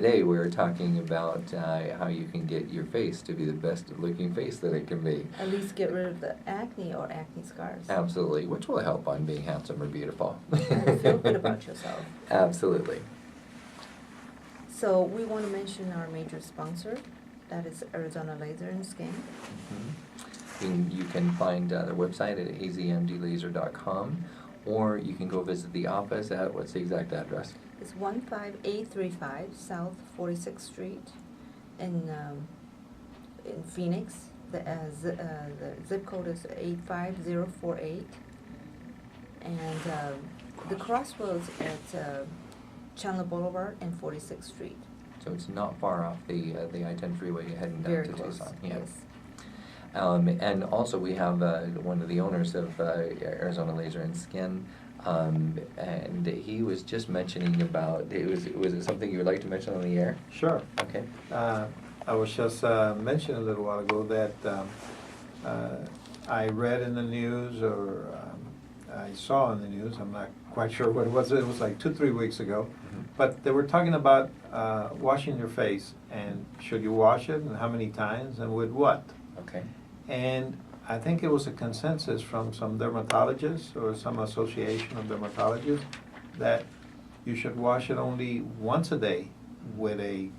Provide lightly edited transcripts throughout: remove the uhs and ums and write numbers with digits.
today we were talking about how you can get your face to be the best looking face that it can be. At least get rid of the acne or acne scars. Absolutely, which will help on being handsome or beautiful. And feel good about yourself. Absolutely. So we want to mention our major sponsor, that is Arizona Laser and Skin. You can find their website at azmdlaser.com, or you can go visit the office at, what's the exact address? It's 15835 South 46th Street in Phoenix. The zip code is 85048. And the crossroads at Chandler Boulevard and 46th Street. So it's not far off the I-10 freeway heading down Very to close, Tucson. yes. And also we have one of the owners of Arizona Laser and Skin, and he was just mentioning about, was it something you would like to mention on the air? Sure. Okay. I was just mentioning a little while ago that I read in the news, or I saw in the news, I'm not quite sure what it was like 2-3 weeks ago, but they were talking about washing your face, and should you wash it, and how many times, and with what. Okay. And I think it was a consensus from some dermatologists or some association of dermatologists that you should wash it only once a day with a,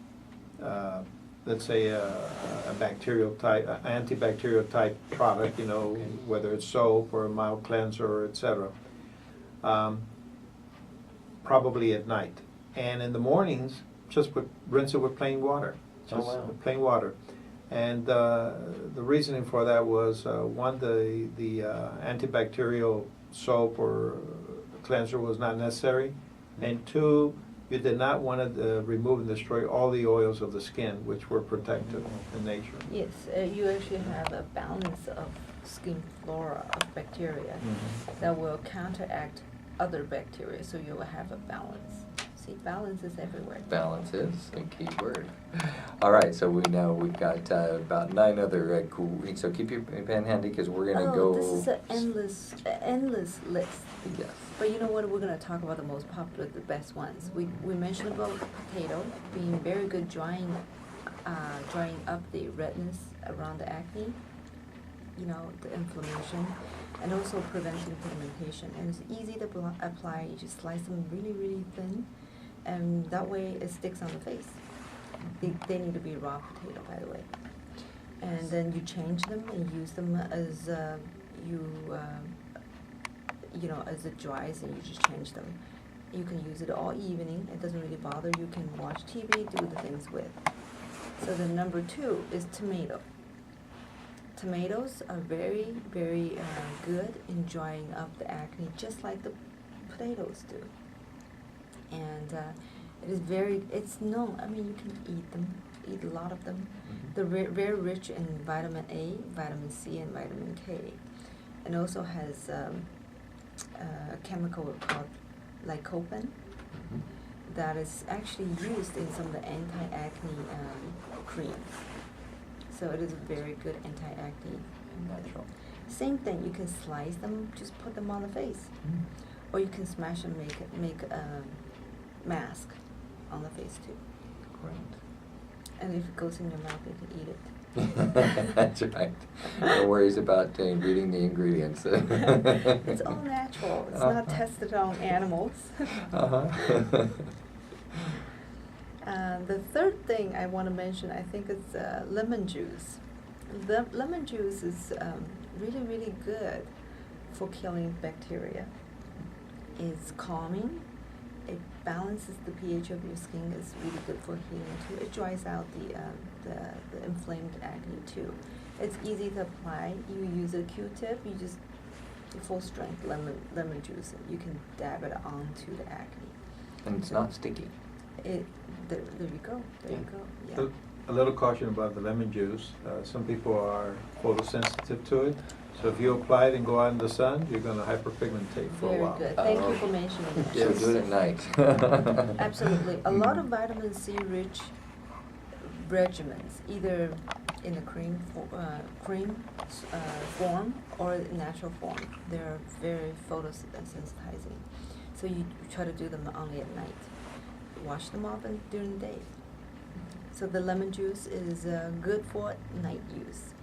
let's say, a bacterial type, antibacterial type product, you know, Okay. whether it's soap or a mild cleanser, etc. Probably at night. And in the mornings, just rinse it with plain water. Just with plain water. And the reasoning for that was, one, the antibacterial soap or cleanser was not necessary, and two, you did not want to remove and destroy all the oils of the skin, which were protected in nature. Yes, you actually have a balance of skin flora of bacteria that will counteract other bacteria, so you will have a balance. See, balance is everywhere. Balance is a key word. All right, so we've got about 9 other cool things. So keep your pen handy because we're gonna go. This is an endless list. Yes. But you know what? We're gonna talk about the most popular, the best ones. We mentioned about potato being very good drying up the redness around the acne. You know, the inflammation, and also preventing pigmentation. And it's easy to apply. You just slice them really thin, and that way it sticks on the face. They need to be raw potato, by the way. And then you change them and use them as as it dries, and you just change them. You can use it all evening. It doesn't really bother. You can watch TV, do the things with. So the number 2 is tomato. Tomatoes are very good in drying up the acne, just like the potatoes do. And it's known, I mean, you can eat a lot of them. They're very rich in vitamin A, vitamin C, and vitamin K. And also has a chemical called lycopene that is actually used in some of the anti-acne creams. So it is a very good anti-acne. Natural. Same thing, you can slice them, just put them on the face. Or you can smash and make a mask on the face too. Great. And if it goes in your mouth, you can eat it. That's right. No worries about reading the ingredients. It's all natural. It's not tested on animals. The third thing I want to mention, I think, is lemon juice. The lemon juice is really good for killing bacteria. It's calming. It balances the pH of your skin. It's really good for healing too. It dries out the inflamed acne too. It's easy to apply. You use a Q-tip. You just full strength lemon juice. You can dab it onto the acne. And it's not sticky. There you go. There you go. Yeah. A little caution about the lemon juice. Some people are photosensitive to it. So if you apply it and go out in the sun, you're going to hyperpigmentate for a while. Very good. Thank you for mentioning that. So do it at night. Absolutely. A lot of vitamin C rich regimens, either in a cream form or natural form, they're very photosensitizing. So you try to do them only at night. Wash them off during the day. So the lemon juice is good for night use.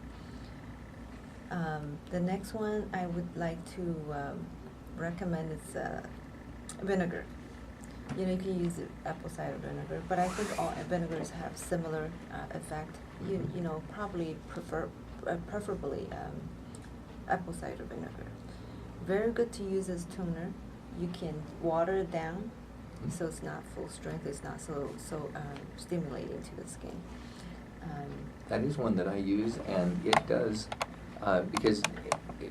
The next one I would like to recommend is vinegar. You know, you can use apple cider vinegar, but I think all vinegars have similar effect. You know, probably preferably apple cider vinegar. Very good to use as toner. You can water it down, so it's not full strength. It's not so stimulating to the skin. That is one that I use, and it does, because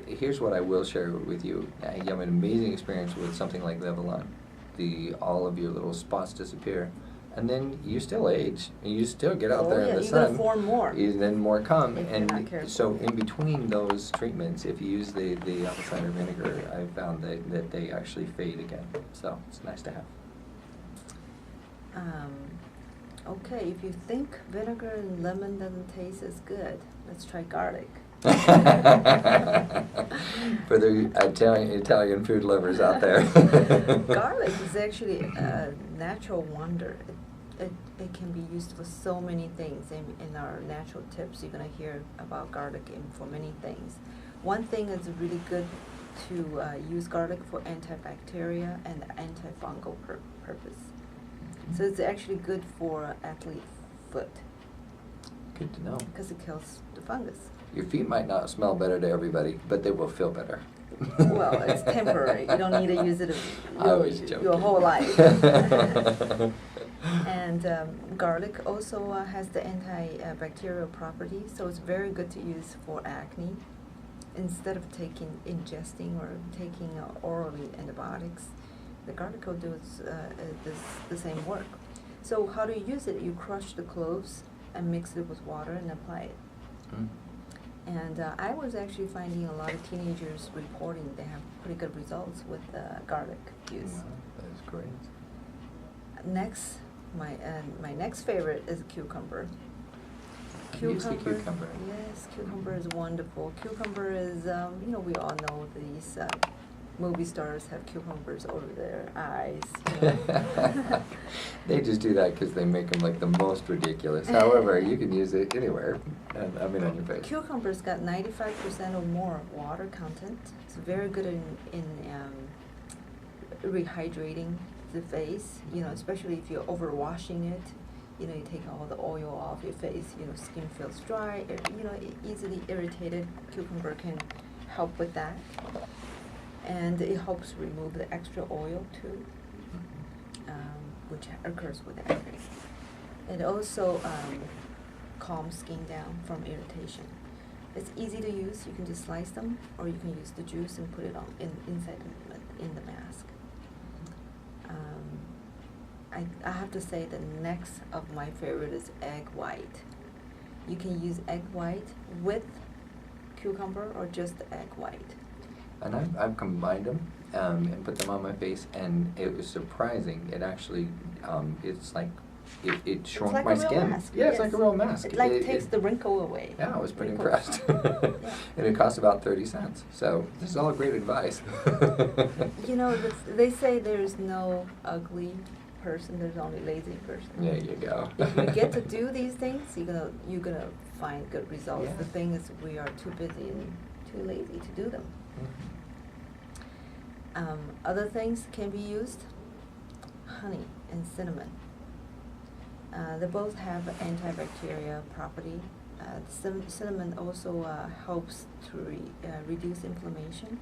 here's what I will share with you. You have an amazing experience with something like Levelon. All of your little spots disappear, and then you still age, and you still get out there in the sun. You're gonna form more. And then more come, if and you're not careful. so in between those treatments, if you use the apple cider vinegar, I found that they actually fade again. So it's nice to have. Okay, if you think vinegar and lemon doesn't taste as good, let's try garlic. For the Italian food lovers out there. Garlic is actually a natural wonder. It can be used for so many things. In our natural tips, you're going to hear about garlic for many things. One thing is really good to use garlic for antibacterial and antifungal purpose. So it's actually good for athlete foot. Good to know. Because it kills the fungus. Your feet might not smell better to everybody, but they will feel better. Well, it's temporary. You don't need to use it your whole life. And garlic also has the antibacterial property, so it's very good to use for acne. Instead of ingesting or taking orally antibiotics, the garlic will do the same work. So how do you use it? You crush the cloves and mix it with water and apply it. Mm. And I was actually finding a lot of teenagers reporting they have pretty good results with garlic use. Wow, that is great. Next, my next favorite is cucumber. Use the cucumber. Yes, cucumber is wonderful. Cucumber is, you know, we all know these movie stars have cucumbers over their eyes. You know. They just do that because they make them like the most ridiculous. However, you can use it anywhere. I mean, on your face. Cucumber's got 95% or more water content. It's very good in rehydrating the face. You know, especially if you're overwashing it. You know, you take all the oil off your face. You know, skin feels dry. You know, easily irritated. Cucumber can help with that. And it helps remove the extra oil too, which occurs with acne. It also calms skin down from irritation. It's easy to use. You can just slice them, or you can use the juice and put it on inside in the mask. I have to say the next of my favorite is egg white. You can use egg white with cucumber or just the egg white. And I've combined them and put them on my face, and it was surprising. It actually, it's like, it shrunk like my a real skin. mask. Yeah, it's Yes. like a real mask. It takes the wrinkle away. Yeah, I was pretty Wrinkles. impressed. Yeah. And it cost about 30 cents. So this is all great advice. You know, they say there's no ugly person, there's only lazy person. There you go. If you get to do these things, you're gonna find good results. Yeah. The thing is, we are too busy and too lazy to do them. Other things can be used: honey and cinnamon. They both have antibacterial property. Cinnamon also helps to reduce inflammation.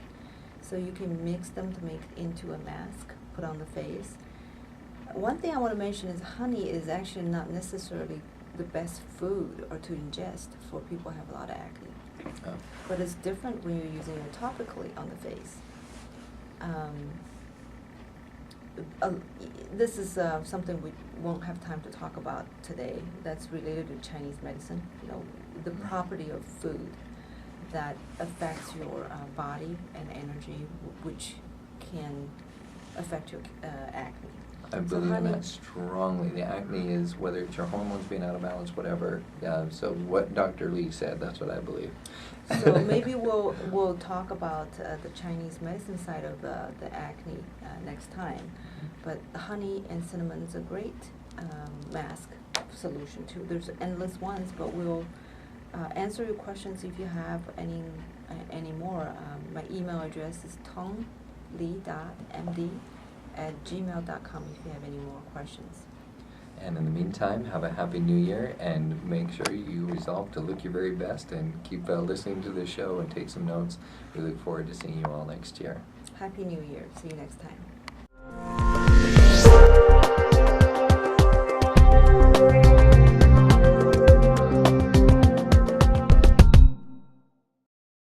So you can mix them to make it into a mask, put on the face. One thing I want to mention is honey is actually not necessarily the best food or to ingest for people who have a lot of acne. Oh. But it's different when you're using it topically on the face. This is something we won't have time to talk about today. That's related to Chinese medicine. You know, the property of food that affects your body and energy, which can affect your acne. I believe in that strongly. The acne is, whether it's your hormones being out of balance, whatever. So what Dr. Lee said, that's what I believe. So maybe we'll talk about the Chinese medicine side of the acne next time. But honey and cinnamon is a great mask solution too. There's endless ones, but we'll answer your questions if you have any more. My email address is tongli.md@gmail.com if you have any more questions. And in the meantime, have a happy new year, and make sure you resolve to look your very best and keep listening to the show and take some notes. We look forward to seeing you all next year. Happy New Year. See you next time.